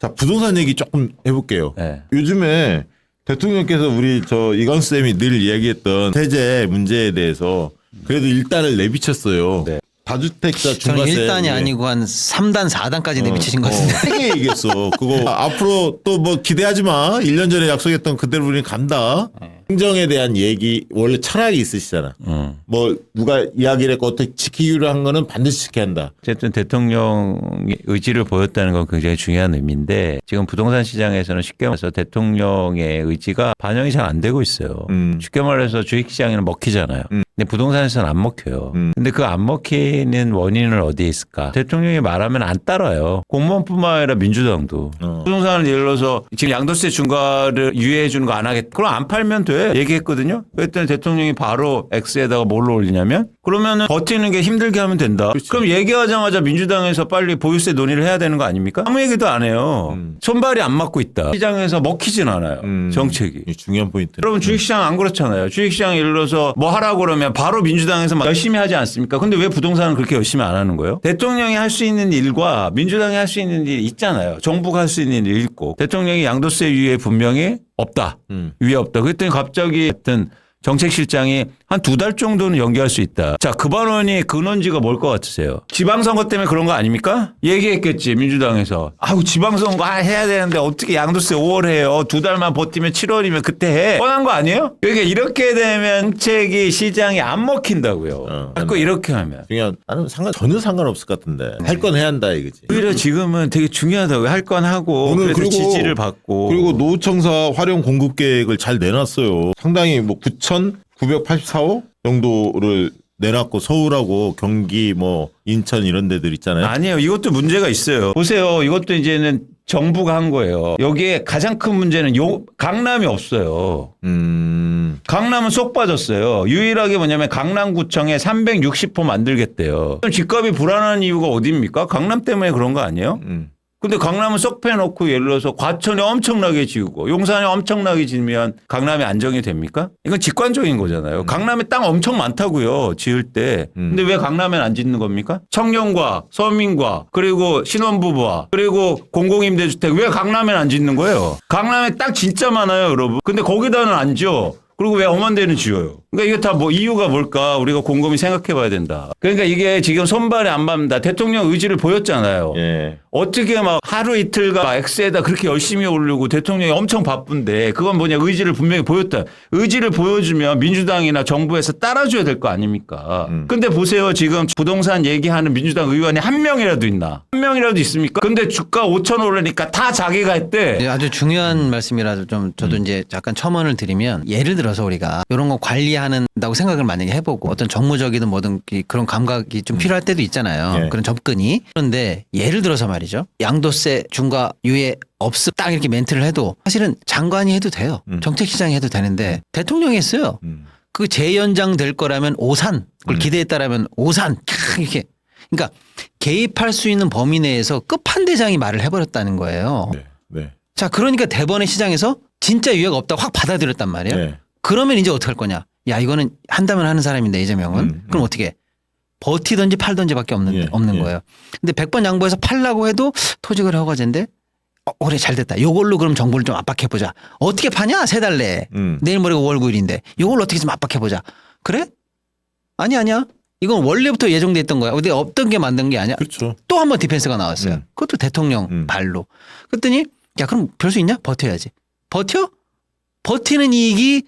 자, 부동산 얘기 조금 해볼게요. 네. 요즘에 대통령께서 우리 이광수 쌤이 늘 이야기했던 세제 문제에 대해서 그래도 1단을 내비쳤어요. 네. 다주택자 저는 중과세 1단이 아니고 한 3단, 4단까지 내비치신 것 같은데. 세게 얘기했어. 그거 앞으로 또 뭐 기대하지 마. 1년 전에 약속했던 그대로 우리는 간다. 행정에 대한 얘기 원래 철학이 있으시잖아. 뭐 누가 이야기를 했고 어떻게 지키기로 한 거는 반드시 지켜야 한다. 어쨌든 대통령의 의지를 보였다는 건 굉장히 중요한 의미인데 지금 부동산 시장에서는 쉽게 말해서 대통령의 의지가 반영이 잘 안 되고 있어요. 쉽게 말해서 주식시장에는 먹히잖아요. 근데 부동산에서는 안 먹혀요. 근데 그 안 먹히는 원인은 어디에 있을까? 대통령이 말하면 안 따라요. 공무원뿐만 아니라 민주당도. 부동산을 예를 들어서 지금 양도세 중과를 유예해 주는 거 안 하겠다. 그럼 안 팔면 돼. 얘기했거든요. 그랬더니 대통령이 바로 X에다가 뭘로 올리냐면 그러면은 버티는 게 힘들게 하면 된다. 그치. 그럼 얘기하자마자 민주당에서 빨리 보유세 논의를 해야 되는 거 아닙니까? 아무 얘기도 안 해요. 손발이 안 맞고 있다. 시장에서 먹히진 않아요. 정책이. 이 중요한 포인트. 여러분 주식시장 안 그렇잖아요. 주식시장 예를 들어서 뭐 하라고 그러면 바로 민주당에서 막 열심히 하지 않습니까? 근데 왜 부동산은 그렇게 열심히 안 하는 거예요? 대통령이 할 수 있는 일과 민주당이 할 수 있는 일이 있잖아요. 정부가 할 수 있는 일이 있고 대통령이 양도세 유예 분명히 없다. 위에 없다. 그랬더니 갑자기 어떤 정책실장이 한 2달 정도는 연기할 수 있다. 자, 그 발언이 근원지가 뭘 것 같으세요? 지방선거 때문에 그런 거 아닙니까? 얘기했겠지, 민주당에서. 아우, 지방선거 해야 되는데 어떻게 양도세 5월 해요? 2달만 버티면 7월이면 그때 해. 뻔한 거 아니에요? 그러니까 이렇게 되면 정책이 시장이 안 먹힌다고요. 자꾸 이렇게 하면. 중요한 나는 전혀 상관없을 것 같은데 할 건 해야 한다 이거지. 오히려 지금은 되게 중요하다고요. 할 건 하고 오늘 그래서 그리고- 지지를 받고. 그리고 노후청사 활용 공급 계획을 잘 내놨어요. 상당히 뭐 9,984억 정도를 내놨고 서울하고 경기 뭐 인천 이런 데들 있잖아요. 아니에요. 이것도 문제가 있어요. 보세요. 이것도 이제는 정부가 한 거예요. 여기에 가장 큰 문제는 강남이 없어요. 강남은 쏙 빠졌어요. 유일하게 뭐냐면 강남구청에 360호 만들겠대요. 그럼 집값이 불안한 이유가 어디입니까? 강남 때문에 그런 거 아니에요? 근데 강남은 쏙 빼놓고 예를 들어서 과천이 엄청나게 지우고 용산이 엄청나게 지으면 강남이 안정이 됩니까? 이건 직관적인 거잖아요. 강남에 땅 엄청 많다고요. 지을 때. 근데 왜 강남엔 안 짓는 겁니까? 청년과 서민과 그리고 신혼부부와 그리고 공공임대주택 왜 강남엔 안 짓는 거예요? 강남에 땅 진짜 많아요, 여러분. 근데 거기다는 안 지어. 그리고 왜 험한 데는 지어요? 그러니까 이게 다 뭐 이유가 뭘까 우리가 곰곰이 생각해 봐야 된다. 그러니까 이게 지금 손발이 안 맞는다. 대통령 의지를 보였잖아요. 예. 어떻게 막 하루 이틀가 X에다 그렇게 열심히 올리고 대통령이 엄청 바쁜데 그건 뭐냐 의지를 분명히 보였다. 의지를 보여주면 민주당이나 정부에서 따라줘야 될 거 아닙니까? 근데 보세요. 지금 부동산 얘기하는 민주당 의원이 한 명이라도 있나? 한 명이라도 있습니까? 근데 주가 5천 오르니까 다 자기가 했대. 네, 아주 중요한 말씀이라서 좀 저도 이제 약간 첨언을 드리면 예를 들어서 우리가 이런 거 관리하는다고 생각을 만약에 해보고 어떤 정무적이든 뭐든 그런 감각이 좀 필요할 때도 있잖아요. 예. 그런 접근이. 그런데 예를 들어서 말이죠. 양도세 중과 유예 없음 딱 이렇게 멘트를 해도 사실은 장관이 해도 돼요. 정책시장이 해도 되는데 대통령이 했어요. 그 재연장 될 거라면 오산 그걸 기대했다라면 오산 캬, 이렇게 그러니까 개입할 수 있는 범위 내에서 끝판대장이 말을 해버렸다는 거예요. 네. 네. 자, 그러니까 대번에 시장에서 진짜 유예가 없다고 확 받아들였단 말이에요. 네. 그러면 이제 어떻게 할 거냐? 야, 이거는 한다면 하는 사람인데 이재명은 그럼 어떻게 해? 버티든지 팔든지밖에 없는 거예요. 근데 100번 양보해서 팔라고 해도 토지거래 허가제인데 그래 잘 됐다. 요걸로 그럼 정부를 좀 압박해 보자. 어떻게 파냐? 3달 내에. 내일 모레가 5월 9일인데 요걸로 어떻게 좀 압박해 보자. 그래? 아니야. 이건 원래부터 예정돼 있던 거야. 근데 없던 게 만든 게 아니야. 그렇죠. 또 한 번 디펜스가 나왔어요. 그것도 대통령 발로. 그랬더니 야 그럼 별 수 있냐? 버텨야지. 버텨? 버티는 이익이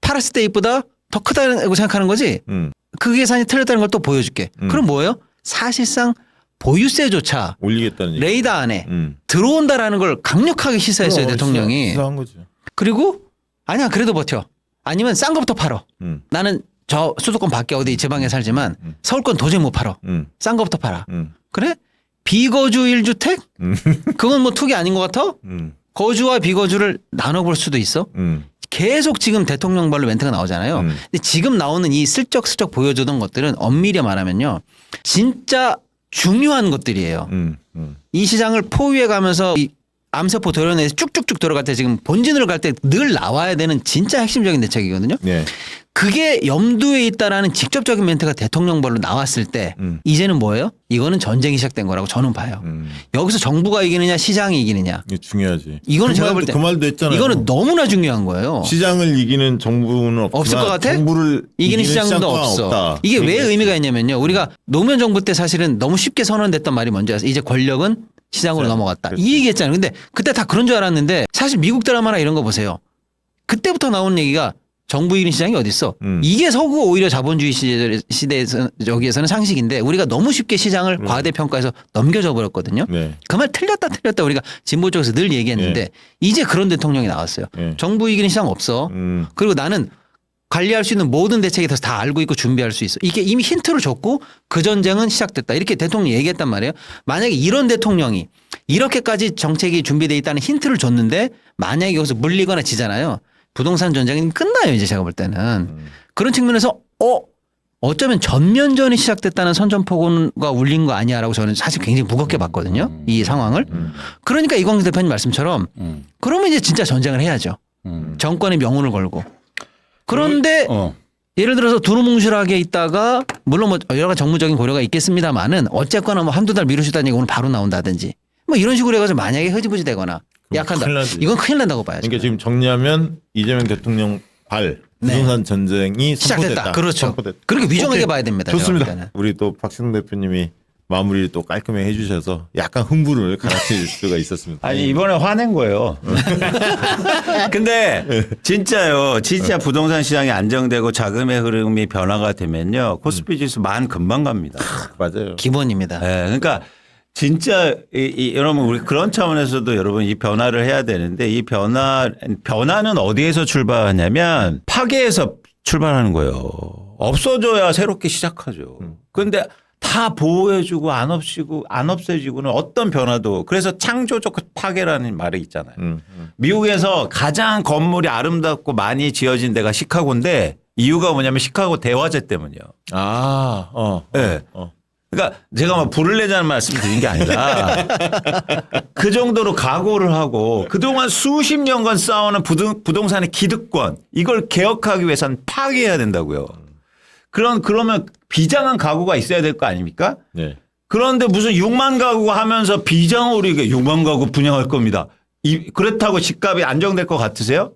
팔았을 때보다 더 크다고 생각하는 거지. 그 계산이 틀렸다는 걸 또 보여줄게. 그럼 뭐예요? 사실상 보유세조차 올리겠다는 얘기. 레이더 안에 들어온다라는 걸 강력하게 시사했어요. 대통령이. 시사한 거죠. 그리고 아니야 그래도 버텨. 아니면 싼 거부터 팔어. 나는 저 수도권 밖에 어디 지방에 살지만 서울권 도저히 못 팔어. 싼 거부터 팔아. 그래? 비거주 1주택? 그건 뭐 투기 아닌 것 같아? 거주와 비거주를 나눠볼 수도 있어? 계속 지금 대통령 발로 멘트가 나오잖아요. 근데 지금 나오는 이 슬쩍슬쩍 보여주던 것들은 엄밀히 말하면요. 진짜 중요한 것들이에요. 이 시장을 포위해 가면서 이 암세포 도려내서 쭉쭉쭉 들어갈 때 지금 본진으로 갈 때 늘 나와야 되는 진짜 핵심적인 대책이거든요. 네. 그게 염두에 있다라는 직접적인 멘트가 대통령벌로 나왔을 때 이제는 뭐예요? 이거는 전쟁이 시작된 거라고 저는 봐요. 여기서 정부가 이기느냐 시장이 이기느냐. 이게 중요하지. 이거는 그 제가 말도, 볼 때 그 말도 했잖아요. 이거는 너무나 중요한 거예요. 시장을 이기는 정부는 없지만 없을 것 같아? 정부를 이기는 시장도 시장 또한 없어. 없다. 이게 왜 얘기했지. 의미가 있냐면요. 우리가 노무현 정부 때 사실은 너무 쉽게 선언됐던 말이 뭔지 아세요? 이제 권력은 시장으로 넘어갔다. 그렇지. 이 얘기했잖아요. 근데 그때 다 그런 줄 알았는데 사실 미국 드라마나 이런 거 보세요. 그때부터 나오는 얘기가 정부 이기는 시장이 어디 있어? 이게 서구 오히려 자본주의 시대에서 여기에서는 상식인데 우리가 너무 쉽게 시장을 과대평가해서 넘겨져 버렸거든요. 네. 그 말 틀렸다 우리가 진보 쪽에서 늘 얘기했는데 이제 그런 대통령이 나왔어요. 정부 이기는 시장 없어. 그리고 나는 관리할 수 있는 모든 대책에 대해서 다 알고 있고 준비할 수 있어. 이게 이미 힌트를 줬고 그 전쟁은 시작됐다. 이렇게 대통령이 얘기했단 말이에요. 만약에 이런 대통령이 이렇게까지 정책이 준비되어 있다는 힌트를 줬는데 만약에 여기서 물리거나 지잖아요. 부동산 전쟁은 끝나요. 이제 제가 볼 때는. 그런 측면에서 어쩌면 전면전이 시작됐다는 선전포고가 울린 거 아니야라고 저는 사실 굉장히 무겁게 봤거든요. 이 상황을. 그러니까 이광수 대표님 말씀처럼 그러면 이제 진짜 전쟁을 해야죠. 정권의 명운을 걸고. 그런데 예를 들어서 두루뭉실하게 있다가 물론 뭐 여러 가지 정무적인 고려가 있겠습니다만은 어쨌거나 뭐 한두 달 미루시다는 얘기 오늘 바로 나온다든지 뭐 이런 식으로 해가지고 만약에 흐지부지 되거나 약한다. 큰일 나지. 이건 큰일 난다고 봐야죠. 그러니까 지금 정리하면 이재명 대통령 부동산 전쟁이 시작됐다. 선포됐다. 그렇죠. 선포됐다. 그렇게 위중하게 오케이. 봐야 됩니다. 제가 볼 좋습니다. 때는. 우리 또 박승 대표님이 마무리를 또 깔끔하게 해주셔서 약간 흥분을 가라앉힐 수가 있었습니다. 아니 이번에 화낸 거예요. 근데 진짜요. 진짜 부동산 시장이 안정되고 자금의 흐름이 변화가 되면요. 코스피 지수 만 금방 갑니다. 맞아요. 기본입니다. 네, 그러니까 진짜 여러분 우리 그런 차원에서도 여러분 이 변화를 해야 되는데 이 변화는 어디에서 출발하냐면 파괴에서 출발하는 거예요. 없어져야 새롭게 시작하죠. 그런데 다 보호해주고 안 없애지고는 어떤 변화도 그래서 창조적 파괴라는 말이 있잖아요. 미국에서 가장 건물이 아름답고 많이 지어진 데가 시카고인데 이유가 뭐냐면 시카고 대화재 때문이에요. 네. 그러니까 제가 막 불을 내자는 말씀 드린 게 아니라 그 정도로 각오를 하고 그동안 수십 년간 쌓아오는 부동산의 기득권 이걸 개혁하기 위해서는 파괴해야 된다고요. 그러면 비장한 각오가 있어야 될 거 아닙니까? 네. 그런데 무슨 6만 가구 하면서 비장으로 이게 6만 가구 분양할 겁니다. 그렇다고 집값이 안정될 것 같으세요?